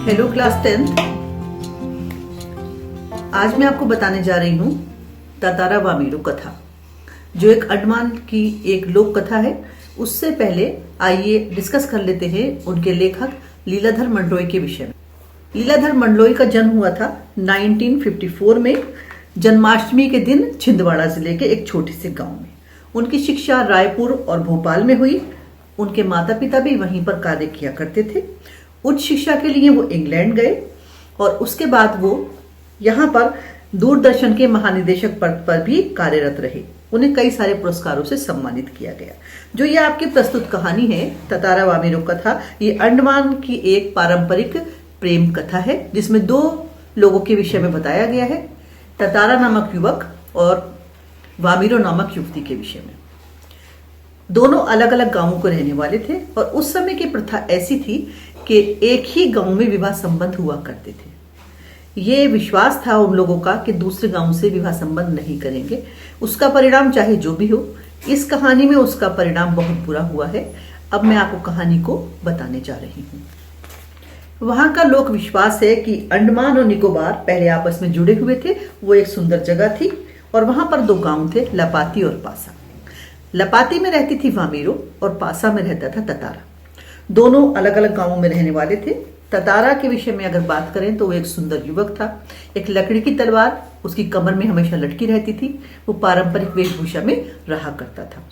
Hello class 10th। आज मैं आपको बताने जा रही हूँ ततारा वामीरो कथा, जो एक अंडमान की एक लोक कथा है। उससे पहले आइए डिस्कस कर लेते हैं उनके लेखक लीलाधर मंडलोई के विषय में। लीलाधर मंडलोई का जन्म हुआ था 1954 में, जन्माष्टमी के दिन छिंदवाड़ा जिले के एक छोटे से गांव में। उनकी शिक्षा रायपुर और भोपाल में हुई। उनके माता पिता भी वहीं पर कार्य किया करते थे। उच्च शिक्षा के लिए वो इंग्लैंड गए और उसके बाद वो यहाँ पर दूरदर्शन के महानिदेशक पद पर भी कार्यरत रहे। उन्हें कई सारे पुरस्कारों से सम्मानित किया गया। जो ये आपकी प्रस्तुत कहानी है ततारा वामीरो कथा, ये अंडमान की एक पारंपरिक प्रेम कथा है, जिसमें दो लोगों के विषय में बताया गया है, ततारा नामक युवक और वामीरो नामक युवती के विषय में। दोनों अलग अलग गांवों को रहने वाले थे और उस समय की प्रथा ऐसी थी कि एक ही गांव में विवाह संबंध हुआ करते थे। ये विश्वास था उन लोगों का कि दूसरे गांव से विवाह संबंध नहीं करेंगे, उसका परिणाम चाहे जो भी हो। इस कहानी में उसका परिणाम बहुत बुरा हुआ है। अब मैं आपको कहानी को बताने जा रही हूँ। वहां का लोक विश्वास है कि अंडमान और निकोबार पहले आपस में जुड़े हुए थे। वो एक सुंदर जगह थी और वहां पर दो गांव थे, लपाती और पासा। लपाती में रहती थी वामीरो और पासा में रहता था ततारा। दोनों अलग अलग गांवों में रहने वाले थे। ततारा के विषय में अगर बात करें तो वो एक सुंदर युवक था। एक लकड़ी की तलवार उसकी कमर में हमेशा लटकी रहती थी। वो पारंपरिक वेशभूषा में रहा करता था।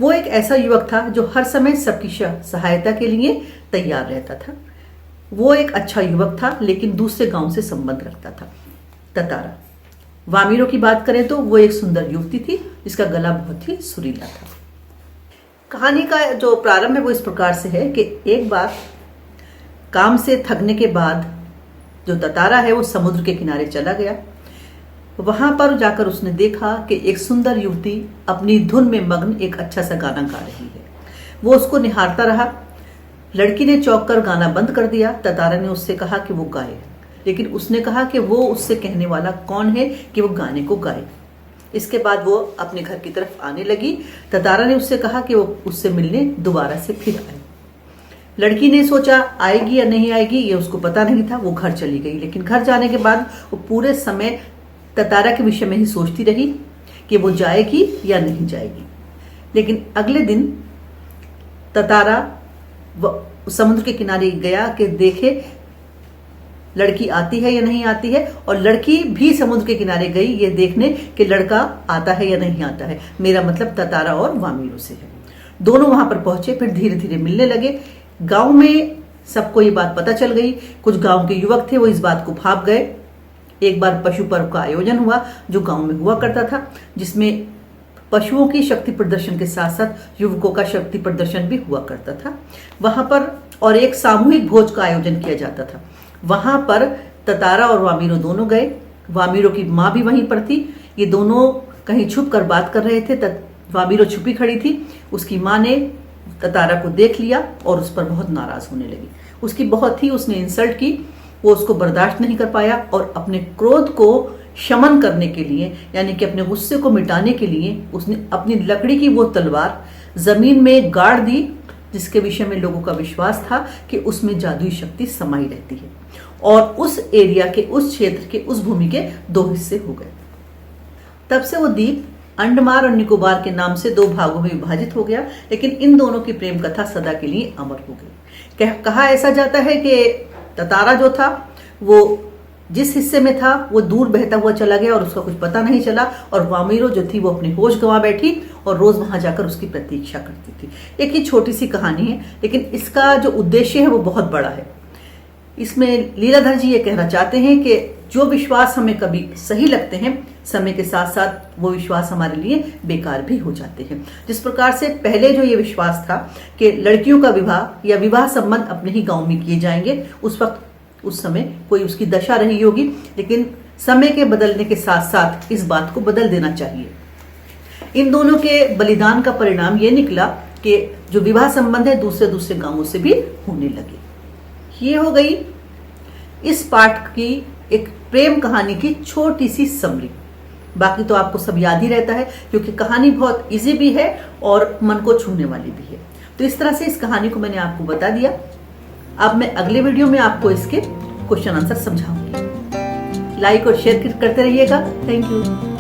वो एक ऐसा युवक था जो हर समय सबकी सहायता के लिए तैयार रहता था। वो एक अच्छा युवक था, लेकिन दूसरे गांव से संबंध रखता था। ततारा वामीरो की बात करें तो वो एक सुंदर युवती थी जिसका गला बहुत ही सुरीला था। कहानी का जो प्रारंभ है वो इस प्रकार से है कि एक बार काम से थकने के बाद जो ततारा है वो समुद्र के किनारे चला गया। वहां पर जाकर उसने देखा कि एक सुंदर युवती अपनी धुन में मग्न एक अच्छा सा गाना गा रही है। वो उसको निहारता रहा। लड़की ने चौंक कर गाना बंद कर दिया। ततारा ने उससे कहा कि वो गाए, लेकिन उसने कहा कि वो उससे कहने वाला कौन है कि वो गाने को गाए। इसके बाद वो अपने घर की तरफ आने लगी। ततारा ने उससे कहा कि वो उससे मिलने दोबारा से फिर आए। लड़की ने सोचा आएगी या नहीं आएगी ये उसको पता नहीं था। वो घर चली गई, लेकिन घर जाने के बाद वो पूरे समय ततारा के विषय में ही सोचती रही कि वो जाएगी या नहीं जाएगी। लेकिन अगले दिन ततारा समुद्र के किनारे गया कि देखे लड़की आती है या नहीं आती है, और लड़की भी समुद्र के किनारे गई ये देखने कि लड़का आता है या नहीं आता है। मेरा मतलब ततारा और वामीरो से है। दोनों वहां पर पहुंचे, फिर धीरे धीरे मिलने लगे। गांव में सबको ये बात पता चल गई। कुछ गांव के युवक थे वो इस बात को भाप गए। एक बार पशु पर्व का आयोजन हुआ जो गांव में हुआ करता था, जिसमें पशुओं की शक्ति प्रदर्शन के साथ साथ युवकों का शक्ति प्रदर्शन भी हुआ करता था वहां पर। और एक सामूहिक भोज का आयोजन किया जाता था। वहां पर ततारा और वामीरो दोनों गए। वामीरो की माँ भी वहीं पर थी। ये दोनों कहीं छुप कर बात कर रहे थे। वामीरो छुपी खड़ी थी। उसकी माँ ने ततारा को देख लिया और उस पर बहुत नाराज होने लगी। उसकी बहुत ही उसने इंसल्ट की। वो उसको बर्दाश्त नहीं कर पाया और अपने क्रोध को शमन करने के लिए, यानी कि अपने गुस्से को मिटाने के लिए, उसने अपनी लकड़ी की वो तलवार जमीन में गाड़ दी, जिसके विषय में लोगों का विश्वास था कि उसमें जादुई शक्ति समाई रहती है। और उस एरिया के, उस क्षेत्र के, उस भूमि के दो हिस्से हो गए। तब से वो द्वीप अंडमान और निकोबार के नाम से दो भागों में विभाजित हो गया। लेकिन इन दोनों की प्रेम कथा सदा के लिए अमर हो गई। कहा ऐसा जाता है कि ततारा जो था वो जिस हिस्से में था वो दूर बहता हुआ चला गया और उसका कुछ पता नहीं चला, और वामीरो जो थी वो अपने होश गंवा बैठी और रोज वहां जाकर उसकी प्रतीक्षा करती थी। एक ही छोटी सी कहानी है, लेकिन इसका जो उद्देश्य है वो बहुत बड़ा है। इसमें लीलाधर जी ये कहना चाहते हैं कि जो विश्वास हमें कभी सही लगते हैं, समय के साथ साथ वो विश्वास हमारे लिए बेकार भी हो जाते हैं। जिस प्रकार से पहले जो ये विश्वास था कि लड़कियों का विवाह या विवाह संबंध अपने ही गांव में किए जाएंगे, उस समय कोई उसकी दशा रही होगी, लेकिन समय के बदलने के साथ साथ इस बात को बदल देना चाहिए। इन दोनों के बलिदान का परिणाम ये निकला कि जो विवाह संबंध है दूसरे दूसरे गांवों से भी होने लगे। ये हो गई इस पाठ की एक प्रेम कहानी की छोटी सी समरी। बाकी तो आपको सब याद ही रहता है, क्योंकि कहानी बहुत इजी भी है और मन को छूने वाली भी है। तो इस तरह से इस कहानी को मैंने आपको बता दिया। अब मैं अगले वीडियो में आपको इसके क्वेश्चन आंसर समझाऊंगी। लाइक और शेयर करते रहिएगा। Thank you.